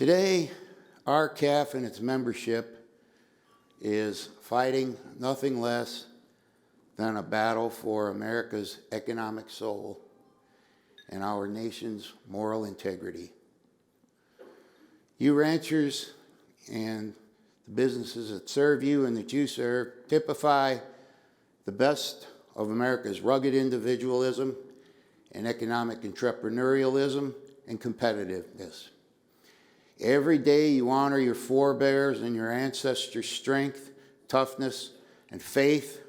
Today, RCAF and its membership is fighting nothing less than a battle for America's economic soul and our nation's moral integrity. You ranchers and the businesses that serve you and that you serve typify the best of America's rugged individualism and economic entrepreneurialism and competitiveness. Every day you honor your forebears and your ancestors' strength, toughness, and faith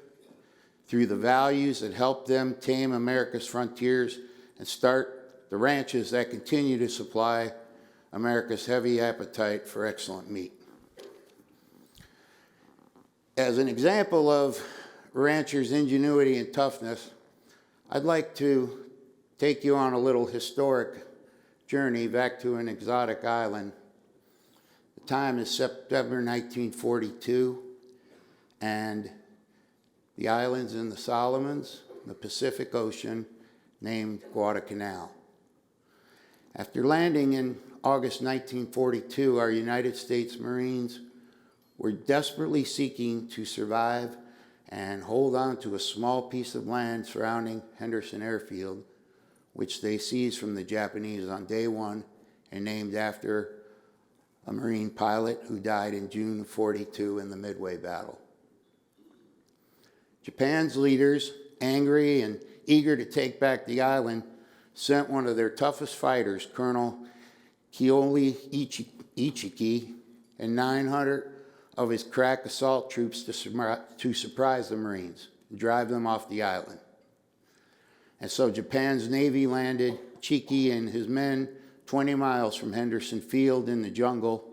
through the values that helped them tame America's frontiers and start the ranches that continue to supply America's heavy appetite for excellent meat. As an example of ranchers' ingenuity and toughness, I'd like to take you on a little historic journey back to an exotic island. The time is September 1942, and the island's in the Solomons, the Pacific Ocean, named Guadalcanal. After landing in August 1942, our United States Marines were desperately seeking to survive and hold on to a small piece of land surrounding Henderson Airfield, which they seized from the Japanese on day one and named after a Marine pilot who died in June of '42 in the Midway Battle. Japan's leaders, angry and eager to take back the island, sent one of their toughest fighters, Colonel Kiyomi Ichiki, and 900 of his crack assault troops to surprise the Marines and drive them off the island. And so Japan's Navy landed Chiki and his men 20 miles from Henderson Field in the jungle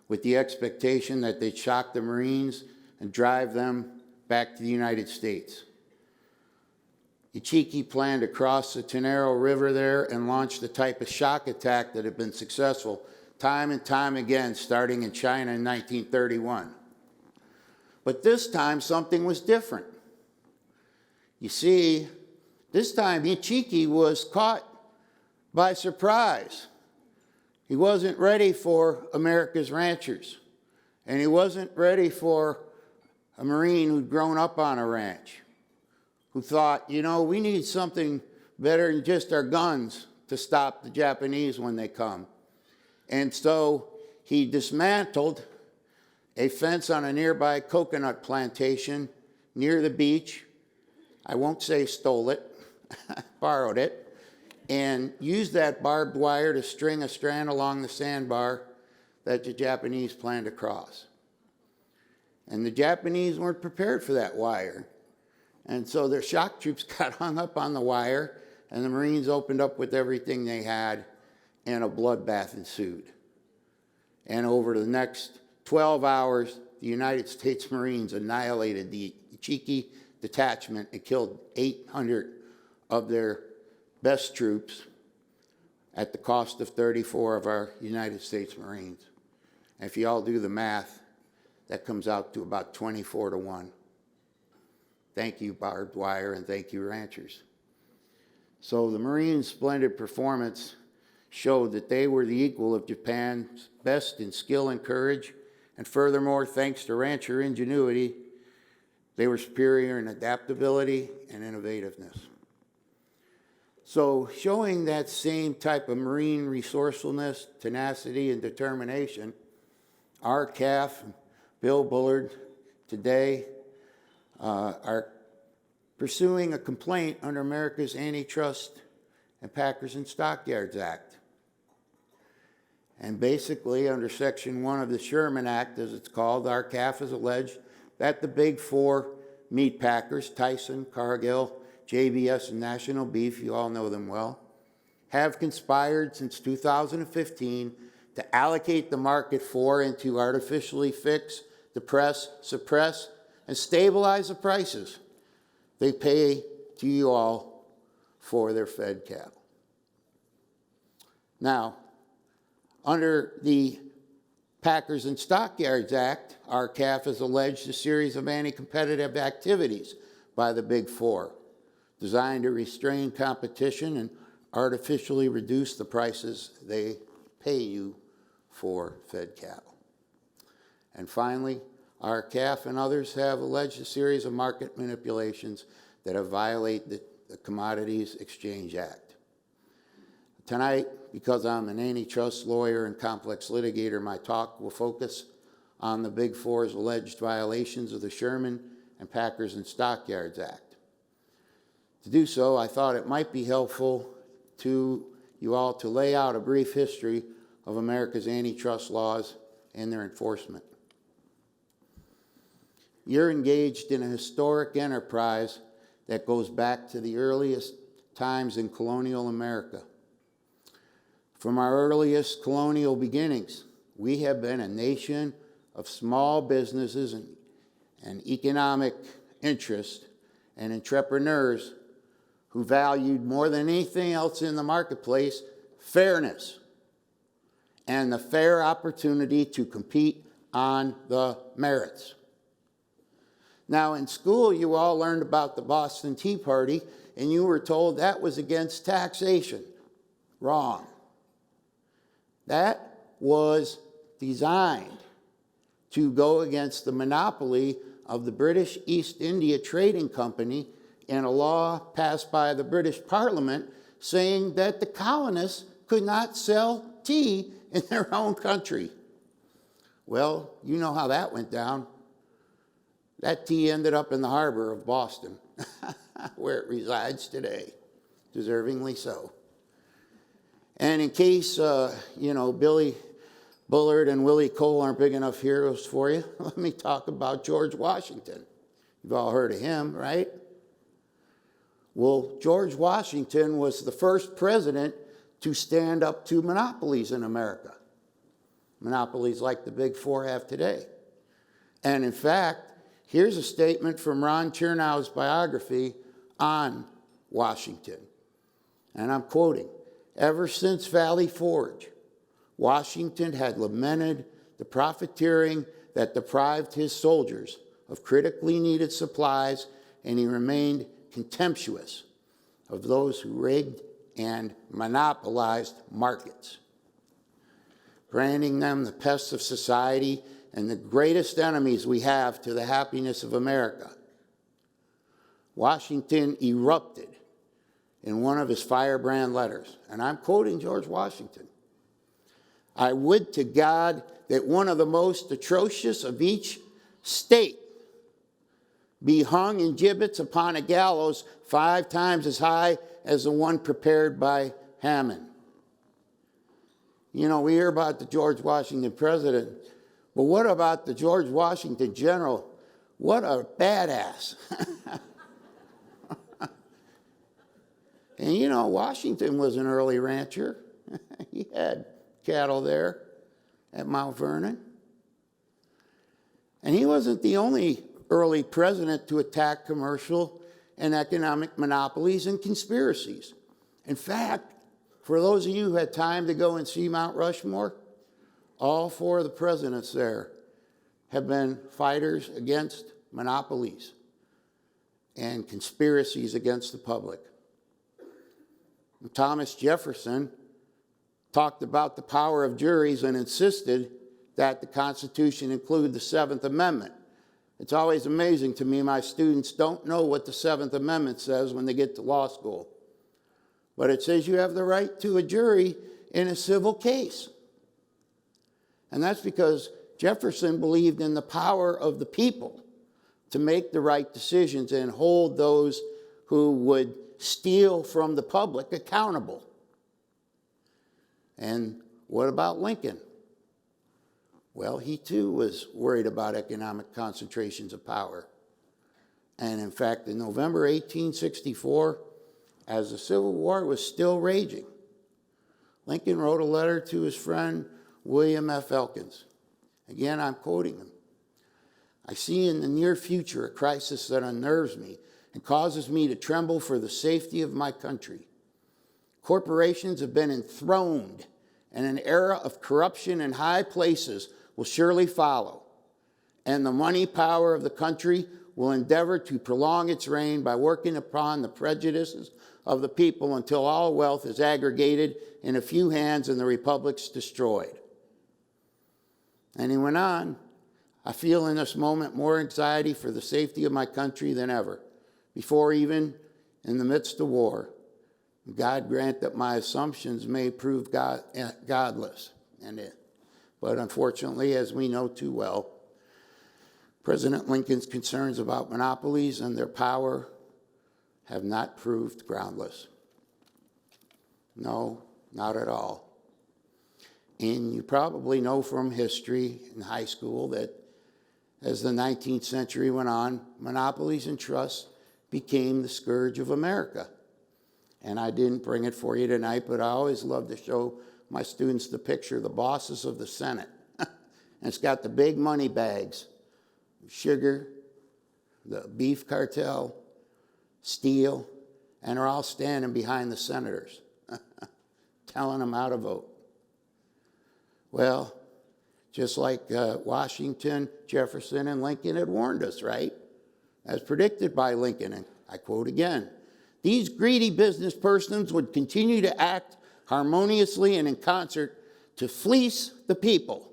with the expectation that they'd shock the Marines and drive them back to the United States. Ichiki planned to cross the Tenero River there and launch the type of shock attack that had been successful time and time again, starting in China in 1931. But this time, something was different. You see, this time Ichiki was caught by surprise. He wasn't ready for America's ranchers, and he wasn't ready for a Marine who'd grown up on a ranch, who thought, you know, we need something better than just our guns to stop the Japanese when they come. And so he dismantled a fence on a nearby coconut plantation near the beach. I won't say stole it, borrowed it, and used that barbed wire to string a strand along the sandbar that the Japanese planned to cross. And the Japanese weren't prepared for that wire. And so their shock troops got hung up on the wire, and the Marines opened up with everything they had, and a bloodbath ensued. And over the next 12 hours, the United States Marines annihilated the Ichiki detachment and killed 800 of their best troops at the cost of 34 of our United States Marines. And if you all do the math, that comes out to about 24-1. Thank you, barbed wire, and thank you, ranchers. So the Marines' splendid performance showed that they were the equal of Japan's best in skill and courage, and furthermore, thanks to rancher ingenuity, they were superior in adaptability and innovativeness. So showing that same type of Marine resourcefulness, tenacity, and determination, RCAF, Bill Bullard, today are pursuing a complaint under America's Antitrust and Packers and Stockyards Act. And basically, under Section 1 of the Sherman Act, as it's called, RCAF has alleged that the big four meat packers, Tyson, Cargill, JBS, and National Beef, you all know them well, have conspired since 2015 to allocate the market for and to artificially fix, depress, suppress, and stabilize the prices they pay to you all for their fed cattle. Now, under the Packers and Stockyards Act, RCAF has alleged a series of anti-competitive activities by the Big Four, designed to restrain competition and artificially reduce the prices they pay you for fed cattle. And finally, our CAF and others have alleged a series of market manipulations that have violated the Commodities Exchange Act. Tonight, because I'm an antitrust lawyer and complex litigator, my talk will focus on the Big Four's alleged violations of the Sherman and Packers and Stockyards Act. To do so, I thought it might be helpful to you all to lay out a brief history of America's antitrust laws and their enforcement. You're engaged in a historic enterprise that goes back to the earliest times in colonial America. From our earliest colonial beginnings, we have been a nation of small businesses and economic interests and entrepreneurs who valued more than anything else in the marketplace fairness and the fair opportunity to compete on the merits. Now, in school, you all learned about the Boston Tea Party, and you were told that was against taxation. Wrong. That was designed to go against the monopoly of the British East India Trading Company and a law passed by the British Parliament saying that the colonists could not sell tea in their own country. Well, you know how that went down. That tea ended up in the harbor of Boston, where it resides today, deservingly so. And in case, Billy Bullard and Willie Cole aren't big enough heroes for you, let me talk about George Washington. You've all heard of him, right? Well, George Washington was the first president to stand up to monopolies in America. Monopolies like the Big Four have today. And in fact, here's a statement from Ron Chernow's biography on Washington. And I'm quoting, "Ever since Valley Forge, Washington had lamented the profiteering that deprived his soldiers of critically needed supplies, and he remained contemptuous of those who rigged and monopolized markets, branding them the pests of society and the greatest enemies we have to the happiness of America." Washington erupted in one of his firebrand letters, and I'm quoting George Washington. "I would to God that one of the most atrocious of each state be hung in gibbets upon a gallows 5 times as high as the one prepared by Hammond." You know, we hear about the George Washington president, but what about the George Washington general? What a badass. And you know, Washington was an early rancher. He had cattle there at Mount Vernon. And he wasn't the only early president to attack commercial and economic monopolies and conspiracies. In fact, for those of you who had time to go and see Mount Rushmore, all 4 of the presidents there have been fighters against monopolies and conspiracies against the public. Thomas Jefferson talked about the power of juries and insisted that the Constitution include the 7th Amendment. It's always amazing to me, my students don't know what the 7th Amendment says when they get to law school. But it says you have the right to a jury in a civil case. And that's because Jefferson believed in the power of the people to make the right decisions and hold those who would steal from the public accountable. And what about Lincoln? Well, he too was worried about economic concentrations of power. And in fact, in November 1864, as the Civil War was still raging, Lincoln wrote a letter to his friend William F. Elkins. Again, I'm quoting him. "I see in the near future a crisis that unnerves me and causes me to tremble for the safety of my country. Corporations have been enthroned, and an era of corruption in high places will surely follow, and the money power of the country will endeavor to prolong its reign by working upon the prejudices of the people until all wealth is aggregated in a few hands and the republic's destroyed." And he went on, I feel in this moment more anxiety for the safety of my country than ever, before even in the midst of war. God grant that my assumptions may prove godless. But unfortunately, as we know too well, President Lincoln's concerns about monopolies and their power have not proved groundless. No, not at all. And you probably know from history in high school that as the 19th century went on, monopolies and trusts became the scourge of America. And I didn't bring it for you tonight, but I always love to show my students the picture, the bosses of the Senate. And it's got the big money bags, sugar, the beef cartel, steel, and they're all standing behind the senators, telling them how to vote. Well, just like Washington, Jefferson, and Lincoln had warned us, right? As predicted by Lincoln, and I quote again, these greedy business persons would continue to act harmoniously and in concert to fleece the people.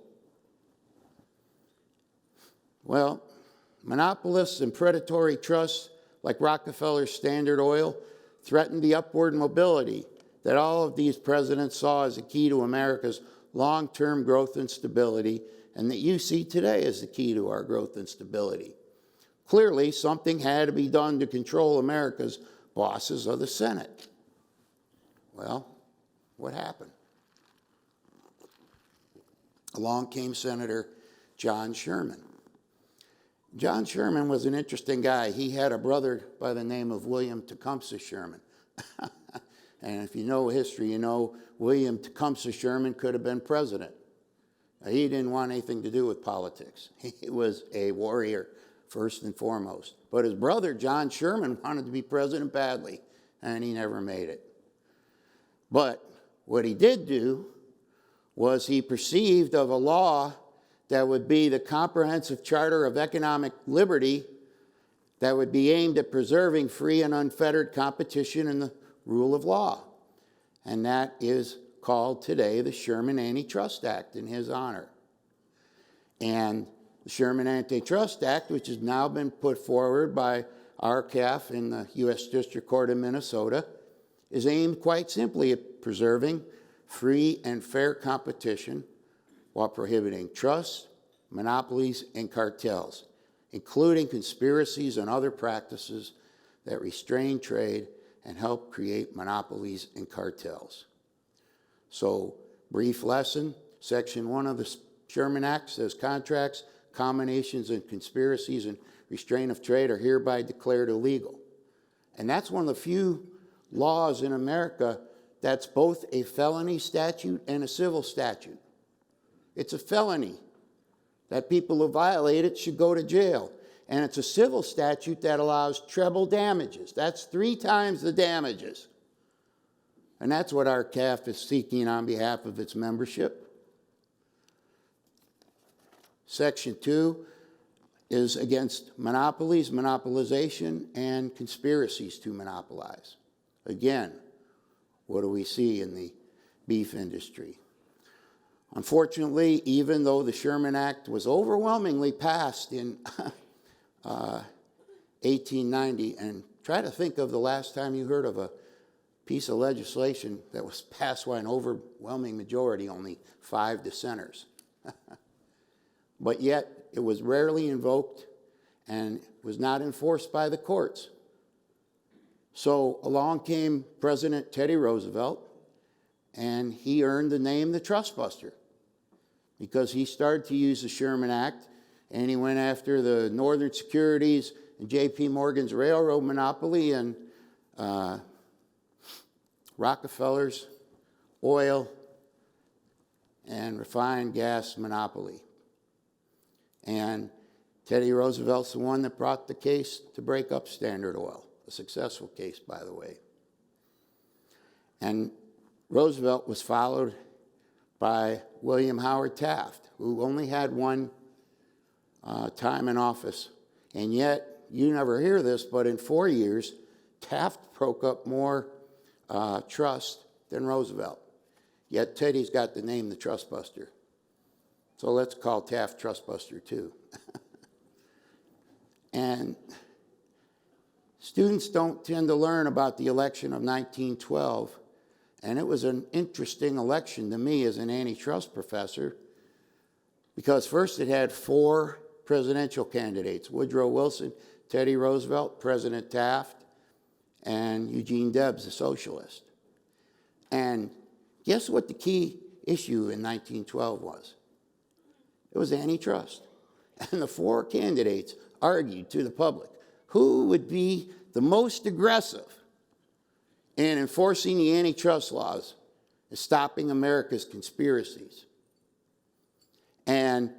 Well, monopolists and predatory trusts like Rockefeller's Standard Oil threatened the upward mobility that all of these presidents saw as a key to America's long-term growth and stability, and that you see today as the key to our growth and stability. Clearly, something had to be done to control America's bosses of the Senate. Well, what happened? Along came Senator John Sherman. John Sherman was an interesting guy. He had a brother by the name of William Tecumseh Sherman. And if you know history, you know William Tecumseh Sherman could have been president. He didn't want anything to do with politics. He was a warrior, first and foremost. But his brother, John Sherman, wanted to be president badly, and he never made it. But what he did do was he perceived of a law that would be the comprehensive charter of economic liberty that would be aimed at preserving free and unfettered competition and the rule of law. And that is called today the Sherman Antitrust Act in his honor. And the Sherman Antitrust Act, which has now been put forward by RCAF in the U.S. District Court of Minnesota, is aimed quite simply at preserving free and fair competition while prohibiting trusts, monopolies, and cartels, including conspiracies and other practices that restrain trade and help create monopolies and cartels. So, brief lesson, Section 1 of the Sherman Act says contracts, combinations, and conspiracies and restraint of trade are hereby declared illegal. And that's one of the few laws in America that's both a felony statute and a civil statute. It's a felony that people who violate it should go to jail. And it's a civil statute that allows treble damages. That's 3 times the damages. And that's what our CAF is seeking on behalf of its membership. Section 2 is against monopolies, monopolization, and conspiracies to monopolize. Again, what do we see in the beef industry? Unfortunately, even though the Sherman Act was overwhelmingly passed in 1890, and try to think of the last time you heard of a piece of legislation that was passed by an overwhelming majority, only 5 dissenters. But yet, it was rarely invoked and was not enforced by the courts. So along came President Teddy Roosevelt, and he earned the name the Trust Buster because he started to use the Sherman Act, and he went after the Northern Securities and J.P. Morgan's railroad monopoly and Rockefeller's oil and refined gas monopoly. And Teddy Roosevelt's the one that brought the case to break up Standard Oil, a successful case, by the way. And Roosevelt was followed by William Howard Taft, who only had one time in office. And yet, you never hear this, but in 4 years, Taft broke up more trust than Roosevelt. Yet Teddy's got the name the Trust Buster. So let's call Taft Trustbuster too. And students don't tend to learn about the election of 1912, and it was an interesting election to me as an antitrust professor, because first it had 4 presidential candidates: Woodrow Wilson, Teddy Roosevelt, President Taft, and Eugene Debs, the socialist. And guess what the key issue in 1912 was? It was antitrust. And the 4 candidates argued to the public who would be the most aggressive in enforcing the antitrust laws and stopping America's conspiracies. And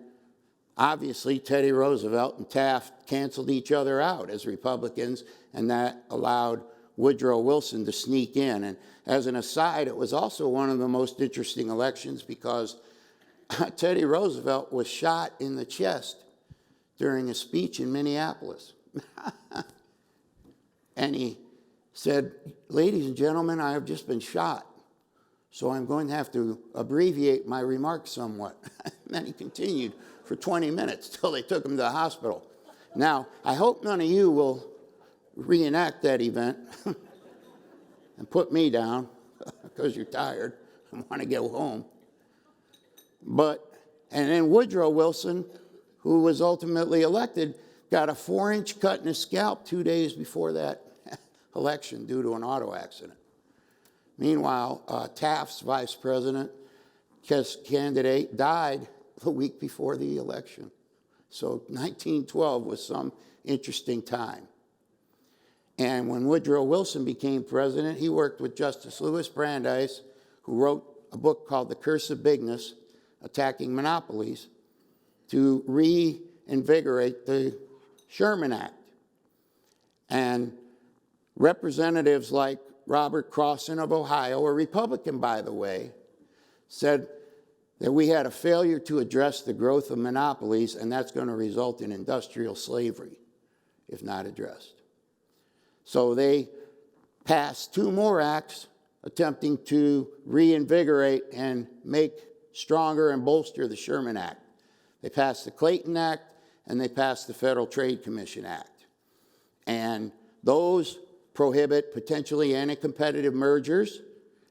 obviously, Teddy Roosevelt and Taft canceled each other out as Republicans, and that allowed Woodrow Wilson to sneak in. And as an aside, it was also one of the most interesting elections because Teddy Roosevelt was shot in the chest during a speech in Minneapolis. And he said, "Ladies and gentlemen, I have just been shot, so I'm going to have to abbreviate my remarks somewhat." And then he continued for 20 minutes till they took him to the hospital. Now, I hope none of you will reenact that event and put me down because you're tired and want to go home. And then Woodrow Wilson, who was ultimately elected, got a 4-inch cut in his scalp 2 days before that election due to an auto accident. Meanwhile, Taft's vice president candidate died the week before the election. So 1912 was some interesting time. And when Woodrow Wilson became president, he worked with Justice Louis Brandeis, who wrote a book called The Curse of Bigness, Attacking Monopolies, to reinvigorate the Sherman Act. And representatives like Robert Crossan of Ohio, a Republican, by the way, said that we had a failure to address the growth of monopolies, and that's going to result in industrial slavery if not addressed. So they passed 2 more acts attempting to reinvigorate and make stronger and bolster the Sherman Act. They passed the Clayton Act, and they passed the Federal Trade Commission Act. And those prohibit potentially anti-competitive mergers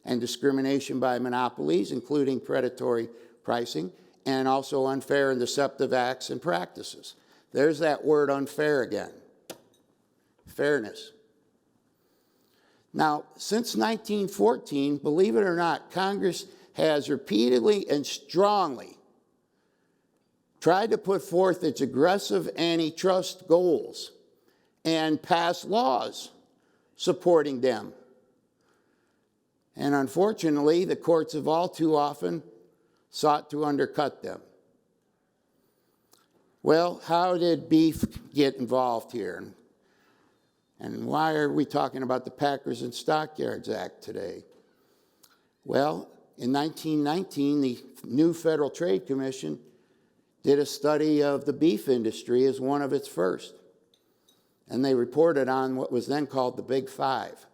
and discrimination by monopolies, including predatory pricing, and also unfair and deceptive acts and practices. There's that word unfair again. Fairness. Now, since 1914, believe it or not, Congress has repeatedly and strongly tried to put forth its aggressive antitrust goals and pass laws supporting them. And unfortunately, the courts have all too often sought to undercut them. Well, how did beef get involved here? And why are we talking about the Packers and Stockyards Act today? Well, in 1919, the new Federal Trade Commission did a study of the beef industry as one of its first. And they reported on what was then called the Big Five,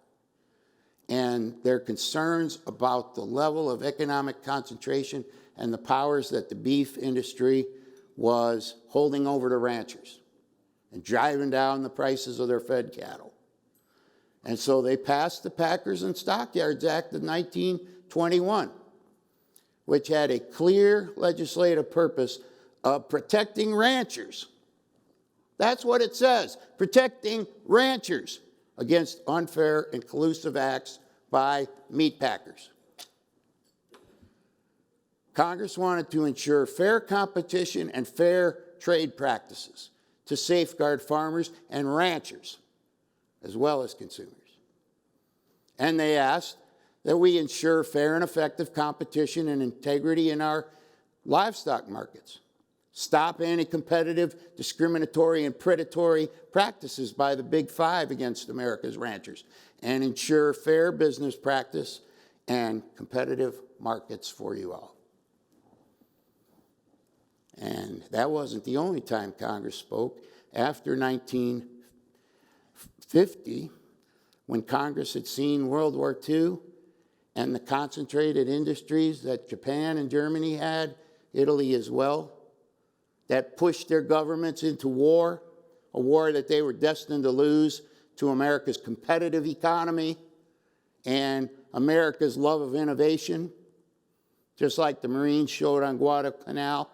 and their concerns about the level of economic concentration and the powers that the beef industry was holding over to ranchers and driving down the prices of their fed cattle. And so they passed the Packers and Stockyards Act of 1921, which had a clear legislative purpose of protecting ranchers. That's what it says, protecting ranchers against unfair and collusive acts by meat packers. Congress wanted to ensure fair competition and fair trade practices to safeguard farmers and ranchers, as well as consumers. And they asked that we ensure fair and effective competition and integrity in our livestock markets. Stop anti-competitive, discriminatory, and predatory practices by the Big Five against America's ranchers, and ensure fair business practice and competitive markets for you all. And that wasn't the only time Congress spoke. After 1950, when Congress had seen World War II and the concentrated industries that Japan and Germany had Italy as well, that pushed their governments into war, a war that they were destined to lose to America's competitive economy and America's love of innovation, just like the Marines showed on Guadalcanal.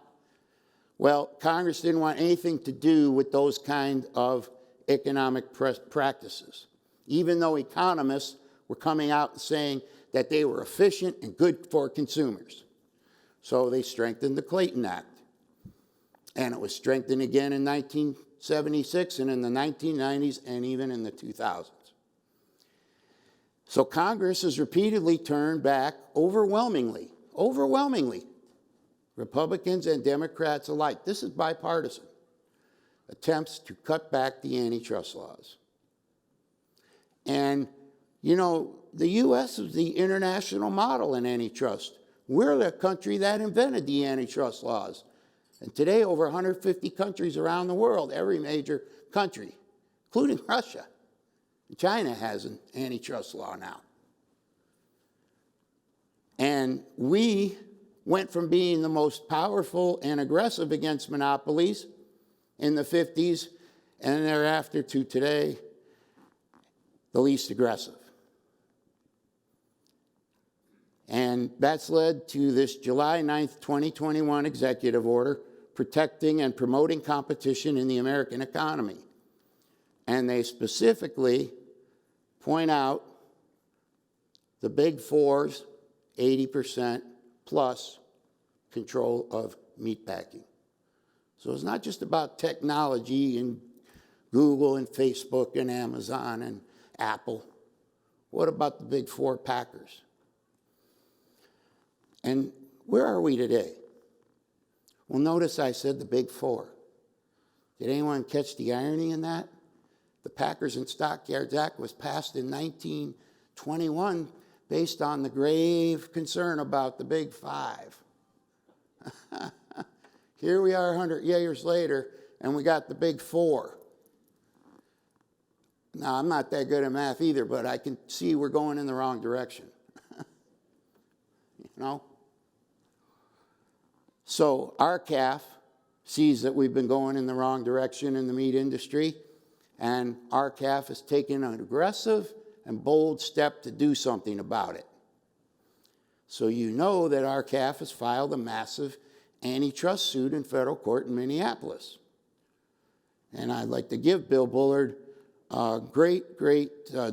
Well, Congress didn't want anything to do with those kind of economic practices, even though economists were coming out and saying that they were efficient and good for consumers. So they strengthened the Clayton Act. And it was strengthened again in 1976 and in the 1990s and even in the 2000s. So Congress has repeatedly turned back overwhelmingly, Republicans and Democrats alike. This is bipartisan. Attempts to cut back the antitrust laws. And, you know, the U.S. is the international model in antitrust. We're the country that invented the antitrust laws. And today, over 150 countries around the world, every major country, including Russia, China has an antitrust law now. And we went from being the most powerful and aggressive against monopolies in the 50s and thereafter to today, the least aggressive. And that's led to this July 9th, 2021 executive order protecting and promoting competition in the American economy. And they specifically point out the big fours, 80% plus control of meatpacking. So it's not just about technology and Google and Facebook and Amazon and Apple. What about the big four packers? And where are we today? Well, notice I said the big four. Did anyone catch the irony in that? The Packers and Stockyards Act was passed in 1921 based on the grave concern about the big five. Here we are 100 years later, and we got the big four. Now, I'm not that good at math either, but I can see we're going in the wrong direction. You know? So RCAF sees that we've been going in the wrong direction in the meat industry, and RCAF has taken an aggressive and bold step to do something about it. So you know that RCAF has filed a massive antitrust suit in federal court in Minneapolis. And I'd like to give Bill Bullard great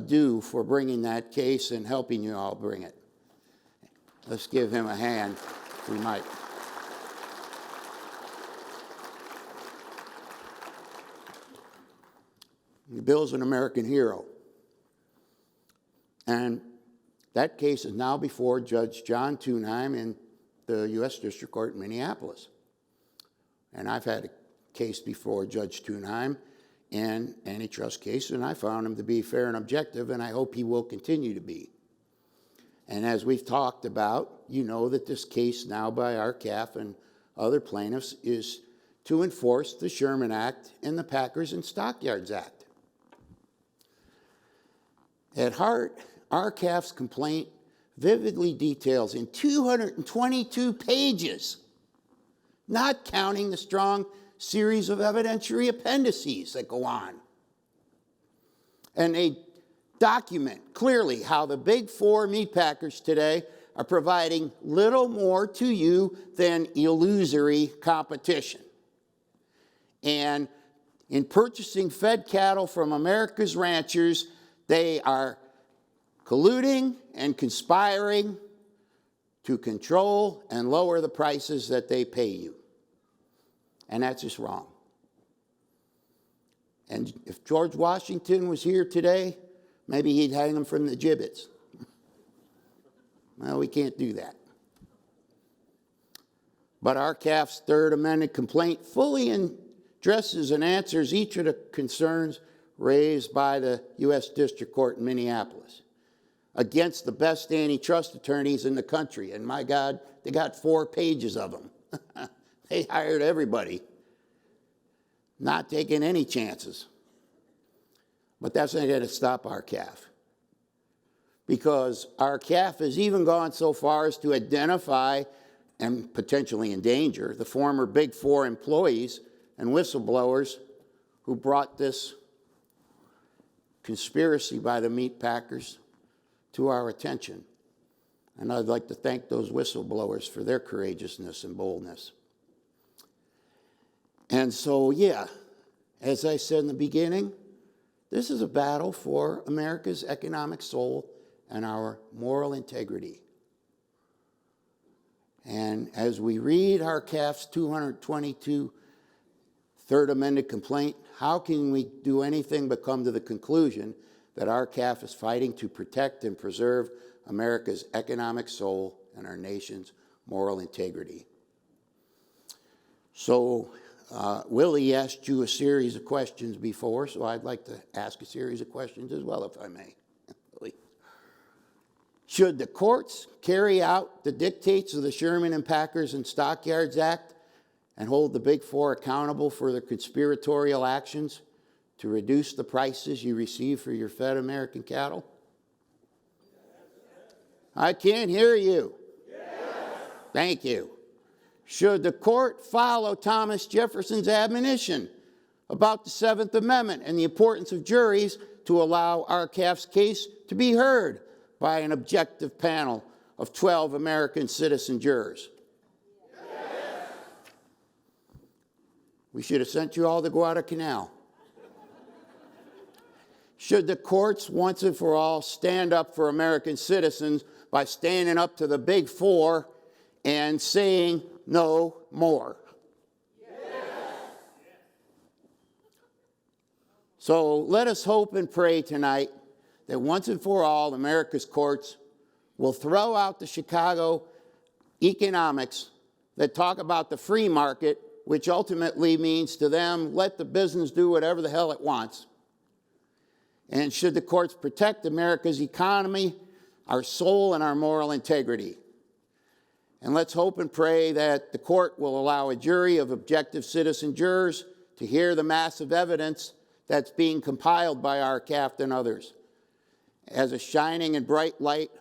due for bringing that case and helping you all bring it. Let's give him a hand, if we might. Bill's an American hero. And that case is now before Judge John Thunheim in the U.S. District Court in Minneapolis. And I've had a case before Judge Thunheim, an antitrust case, and I found him to be fair and objective, and I hope he will continue to be. And as we've talked about, you know that this case now by RCAF and other plaintiffs is to enforce the Sherman Act and the Packers and Stockyards Act. At heart, RCAF's complaint vividly details in 222 pages, not counting the strong series of evidentiary appendices that go on. And they document clearly how the big four meatpackers today are providing little more to you than illusory competition. And in purchasing fed cattle from America's ranchers, they are colluding and conspiring to control and lower the prices that they pay you. And that's just wrong. And if George Washington was here today, maybe he'd hang him from the gibbets. Well, we can't do that. But RCAF's third amended complaint fully addresses and answers each of the concerns raised by the U.S. District Court in Minneapolis against the best antitrust attorneys in the country. And my God, they got 4 pages of them. They hired everybody, not taking any chances. But that's not going to stop RCAF, because RCAF has even gone so far as to identify and potentially in danger, the former Big Four employees and whistleblowers who brought this conspiracy by the meat packers to our attention. And I'd like to thank those whistleblowers for their courageousness and boldness. And so, yeah, as I said in the beginning, this is a battle for America's economic soul and our moral integrity. And as we read RCAF's 222 Third Amended complaint, how can we do anything but come to the conclusion that RCAF is fighting to protect and preserve America's economic soul and our nation's moral integrity? So, Willie asked you a series of questions before, so I'd like to ask a series of questions as well, if I may. Should the courts carry out the dictates of the Sherman and Packers and Stockyards Act and hold the Big Four accountable for their conspiratorial actions to reduce the prices you receive for your fed American cattle? I can't hear you. Yes. Thank you. Should the court follow Thomas Jefferson's admonition about the Seventh Amendment and the importance of juries to allow RCAF's case to be heard by an objective panel of 12 American citizen jurors? Yes. We should have sent you all to Guadalcanal. Should the courts once and for all stand up for American citizens by standing up to the Big Four and saying no more? Yes. So let us hope and pray tonight that once and for all, America's courts will throw out the Chicago economics that talk about the free market, which ultimately means to them, let the business do whatever the hell it wants. And should the courts protect America's economy, our soul, and our moral integrity? And let's hope and pray that the court will allow a jury of objective citizen jurors to hear the massive evidence that's being compiled by RCAF and others as a shining and bright light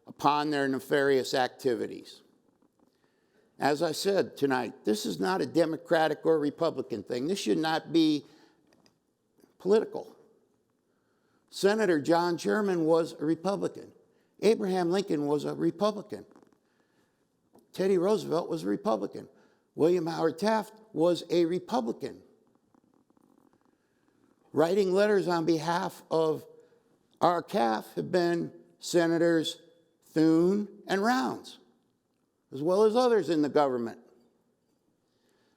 upon their nefarious activities. As I said tonight, this is not a Democratic or Republican thing. This should not be political. Senator John Sherman was a Republican. Abraham Lincoln was a Republican. Teddy Roosevelt was a Republican. William Howard Taft was a Republican. Writing letters on behalf of RCAF have been Senators Thune and Rounds, as well as others in the government.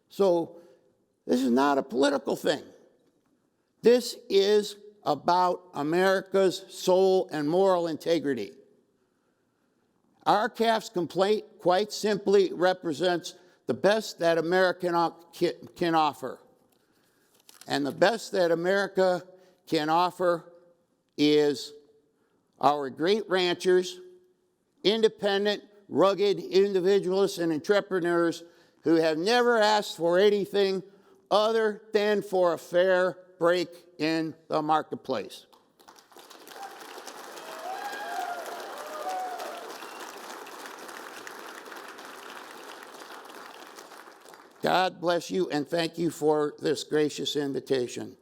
So this is not a political thing. This is about America's soul and moral integrity. RCAF's complaint quite simply represents the best that America can offer. And the best that America can offer is our great ranchers, independent, rugged individualists and entrepreneurs who have never asked for anything other than for a fair break in the marketplace. God bless you, and thank you for this gracious invitation.